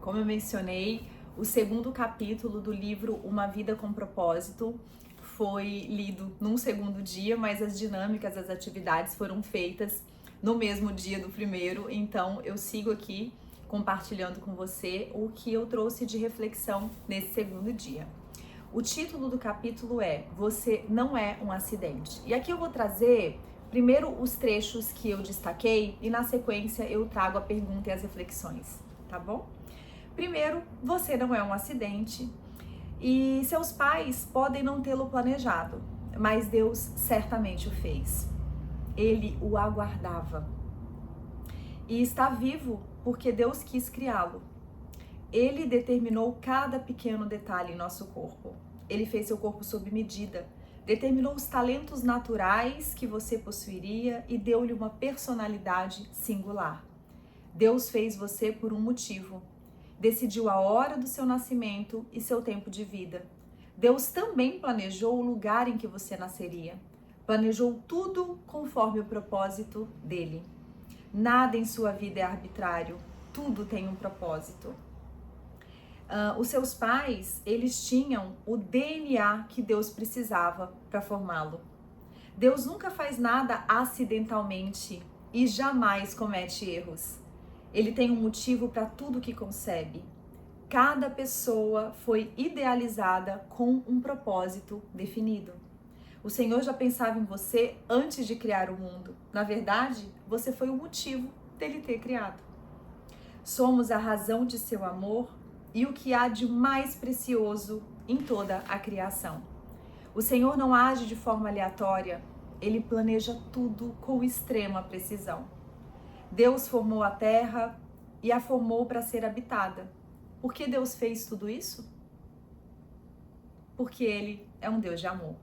Como eu mencionei, o segundo capítulo do livro Uma Vida com Propósito foi lido num segundo dia, mas as dinâmicas, as atividades foram feitas no mesmo dia do primeiro, então eu sigo aqui compartilhando com você o que eu trouxe de reflexão nesse segundo dia. O título do capítulo é Você Não É um Acidente. E aqui eu vou trazer primeiro os trechos que eu destaquei e na sequência eu trago a pergunta e as reflexões, tá bom? Primeiro, você não é um acidente e seus pais podem não tê-lo planejado, mas Deus certamente o fez. Ele o aguardava e está vivo porque Deus quis criá-lo. Ele determinou cada pequeno detalhe em nosso corpo. Ele fez seu corpo sob medida, determinou os talentos naturais que você possuiria e deu-lhe uma personalidade singular. Deus fez você por um motivo. Decidiu a hora do seu nascimento e seu tempo de vida. Deus também planejou o lugar em que você nasceria. Planejou tudo conforme o propósito dele. Nada em sua vida é arbitrário, tudo tem um propósito. Os seus pais, eles tinham o DNA que Deus precisava para formá-lo. Deus nunca faz nada acidentalmente e jamais comete erros. Ele tem um motivo para tudo que concebe. Cada pessoa foi idealizada com um propósito definido. O Senhor já pensava em você antes de criar o mundo. Na verdade, você foi o motivo dele ter criado. Somos a razão de seu amor e o que há de mais precioso em toda a criação. O Senhor não age de forma aleatória, ele planeja tudo com extrema precisão. Deus formou a terra e a formou para ser habitada. Por que Deus fez tudo isso? Porque ele é um Deus de amor.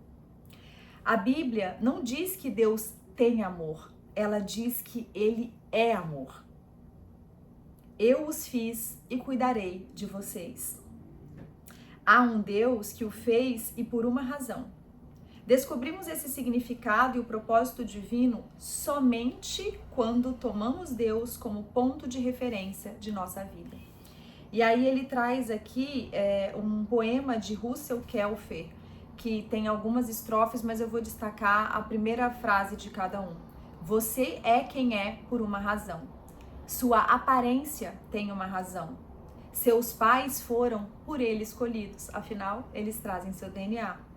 A Bíblia não diz que Deus tem amor, ela diz que ele é amor. Eu os fiz e cuidarei de vocês. Há um Deus que o fez e por uma razão. Descobrimos esse significado e o propósito divino somente quando tomamos Deus como ponto de referência de nossa vida. E aí ele traz aqui um poema de Russell Kelfer, que tem algumas estrofes, mas eu vou destacar a primeira frase de cada um. Você é quem é por uma razão. Sua aparência tem uma razão. Seus pais foram por ele escolhidos, afinal, eles trazem seu DNA.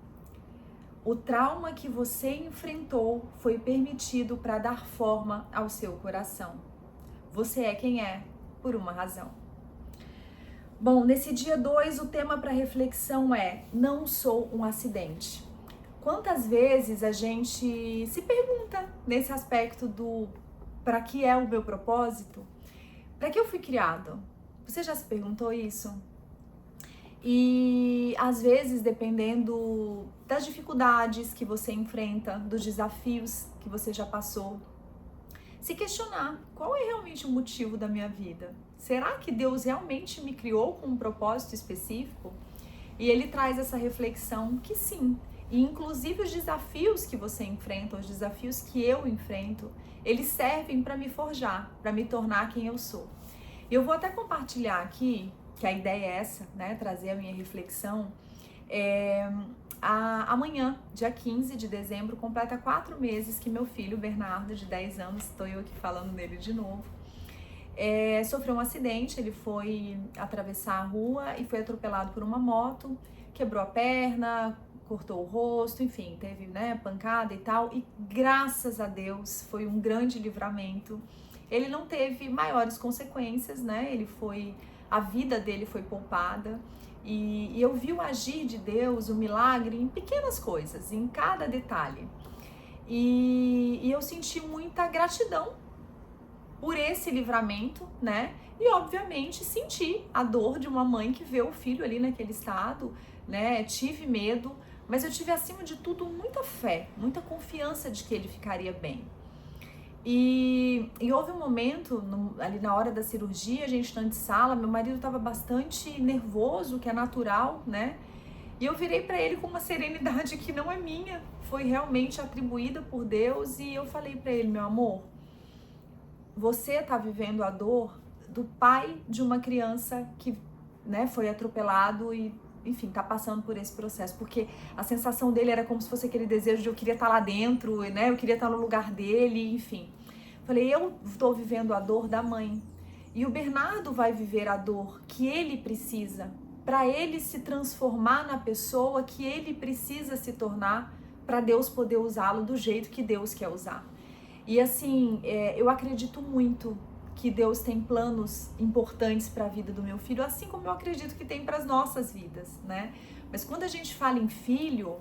O trauma que você enfrentou foi permitido para dar forma ao seu coração. Você é quem é por uma razão. Bom, nesse dia 2, o tema para reflexão é: não sou um acidente. Quantas vezes a gente se pergunta nesse aspecto do para que é o meu propósito? Para que eu fui criado? Você já se perguntou isso? E às vezes, dependendo das dificuldades que você enfrenta, dos desafios que você já passou, se questionar qual é realmente o motivo da minha vida? Será que Deus realmente me criou com um propósito específico? E ele traz essa reflexão que sim, e inclusive os desafios que você enfrenta, os desafios que eu enfrento, eles servem para me forjar, para me tornar quem eu sou. Eu vou até compartilhar aqui, que a ideia é essa, né, trazer a minha reflexão. Amanhã, dia 15 de dezembro, completa 4 meses que meu filho, Bernardo, de 10 anos, estou eu aqui falando dele de novo, sofreu um acidente. Ele foi atravessar a rua e foi atropelado por uma moto, quebrou a perna, cortou o rosto, enfim, teve, pancada e tal, e graças a Deus foi um grande livramento. Ele não teve maiores consequências, a vida dele foi poupada, e eu vi o agir de Deus, o milagre em pequenas coisas, em cada detalhe, e eu senti muita gratidão por esse livramento, e obviamente senti a dor de uma mãe que vê o filho ali naquele estado, tive medo, mas eu tive acima de tudo muita fé, muita confiança de que ele ficaria bem. E houve um momento, ali na hora da cirurgia, a gente na antessala, meu marido estava bastante nervoso, que é natural, E eu virei para ele com uma serenidade que não é minha, foi realmente atribuída por Deus, e eu falei para ele: meu amor, você está vivendo a dor do pai de uma criança que, né, foi atropelado e, enfim, tá passando por esse processo, porque a sensação dele era como se fosse aquele desejo de eu queria estar lá dentro, né, eu queria estar no lugar dele, enfim. Falei, eu tô vivendo a dor da mãe, e o Bernardo vai viver a dor que ele precisa, para ele se transformar na pessoa que ele precisa se tornar, para Deus poder usá-lo do jeito que Deus quer usar. E assim, eu acredito muito que Deus tem planos importantes para a vida do meu filho, assim como eu acredito que tem para as nossas vidas, né? Mas quando a gente fala em filho,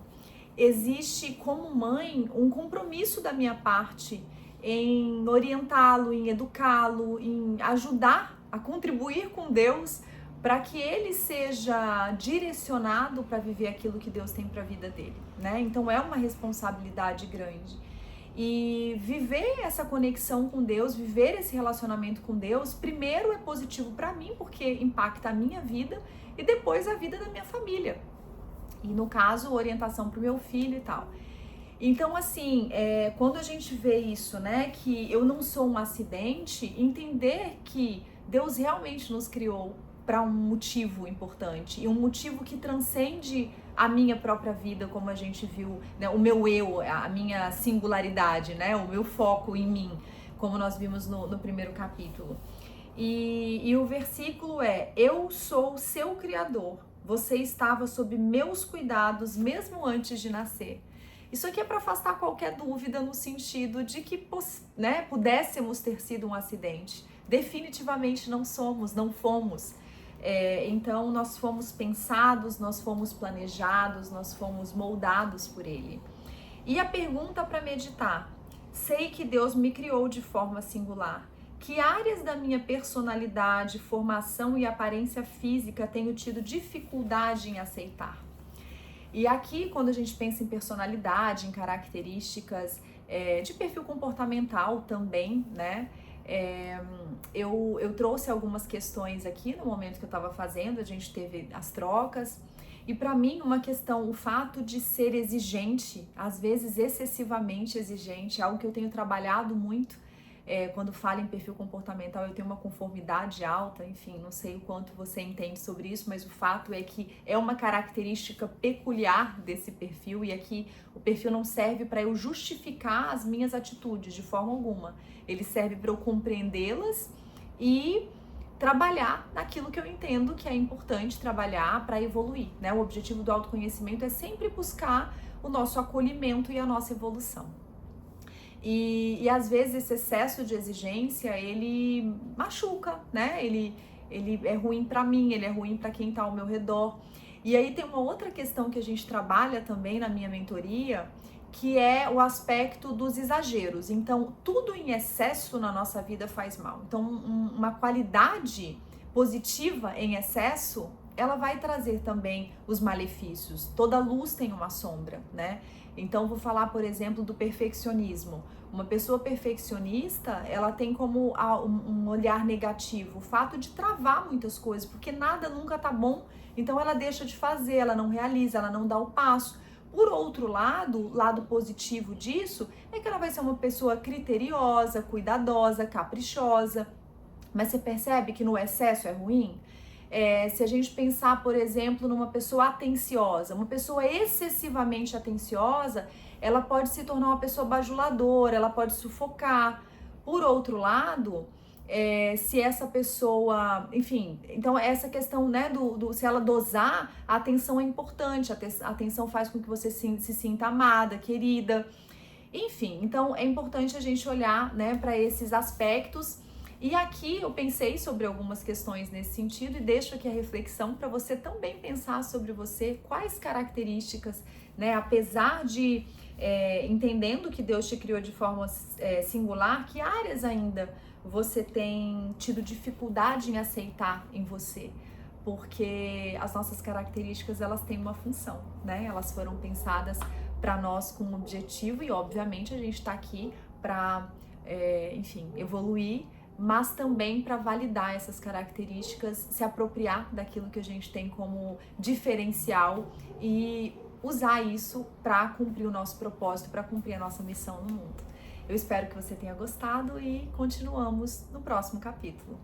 existe como mãe um compromisso da minha parte em orientá-lo, em educá-lo, em ajudar a contribuir com Deus para que ele seja direcionado para viver aquilo que Deus tem para a vida dele, né? Então é uma responsabilidade grande. E viver essa conexão com Deus, viver esse relacionamento com Deus, primeiro é positivo para mim, porque impacta a minha vida, e depois a vida da minha família. E no caso, orientação para o meu filho e tal. Então, assim, quando a gente vê isso, né, que eu não sou um acidente, entender que Deus realmente nos criou para um motivo importante, e um motivo que transcende a minha própria vida, como a gente viu, né, o meu eu, a minha singularidade, né, o meu foco em mim, como nós vimos no primeiro capítulo. E o versículo é: eu sou o seu criador, você estava sob meus cuidados mesmo antes de nascer. Isso aqui é para afastar qualquer dúvida no sentido de que, né, pudéssemos ter sido um acidente. Definitivamente não somos, não fomos. Então nós fomos pensados, nós fomos planejados, nós fomos moldados por Ele. E a pergunta para meditar: sei que Deus me criou de forma singular. Que áreas da minha personalidade, formação e aparência física tenho tido dificuldade em aceitar? E aqui, quando a gente pensa em personalidade, em características de perfil comportamental também, né? Eu trouxe algumas questões aqui no momento que eu estava fazendo, a gente teve as trocas. E para mim, uma questão, o fato de ser exigente, às vezes excessivamente exigente, é algo que eu tenho trabalhado muito. Quando falo em perfil comportamental, eu tenho uma conformidade alta, enfim, não sei o quanto você entende sobre isso, mas o fato é que é uma característica peculiar desse perfil, e aqui o perfil não serve para eu justificar as minhas atitudes de forma alguma. Ele serve para eu compreendê-las e trabalhar naquilo que eu entendo que é importante trabalhar para evoluir, né? O objetivo do autoconhecimento é sempre buscar o nosso acolhimento e a nossa evolução. E às vezes esse excesso de exigência, ele machuca, né? Ele é ruim para mim, ele é ruim para quem tá ao meu redor. E aí tem uma outra questão que a gente trabalha também na minha mentoria, que é o aspecto dos exageros. Então, tudo em excesso na nossa vida faz mal. Então, uma qualidade positiva em excesso, ela vai trazer também os malefícios. Toda luz tem uma sombra, né? Então, vou falar, por exemplo, do perfeccionismo. Uma pessoa perfeccionista, ela tem como um olhar negativo o fato de travar muitas coisas, porque nada nunca tá bom, então ela deixa de fazer, ela não realiza, ela não dá o passo. Por outro lado, o lado positivo disso é que ela vai ser uma pessoa criteriosa, cuidadosa, caprichosa. Mas você percebe que no excesso é ruim? Se a gente pensar, por exemplo, numa pessoa atenciosa, uma pessoa excessivamente atenciosa, ela pode se tornar uma pessoa bajuladora, ela pode sufocar. Por outro lado, se essa pessoa, enfim, então essa questão, né, se ela dosar, a atenção é importante, a atenção faz com que você se sinta amada, querida, enfim, então é importante a gente olhar, né, para esses aspectos. E aqui eu pensei sobre algumas questões nesse sentido e deixo aqui a reflexão para você também pensar sobre você, quais características, né, apesar de entendendo que Deus te criou de forma singular, que áreas ainda você tem tido dificuldade em aceitar em você, porque as nossas características, elas têm uma função, né? Elas foram pensadas para nós com um objetivo e obviamente a gente está aqui para, enfim, evoluir, mas também para validar essas características, se apropriar daquilo que a gente tem como diferencial e usar isso para cumprir o nosso propósito, para cumprir a nossa missão no mundo. Eu espero que você tenha gostado e continuamos no próximo capítulo.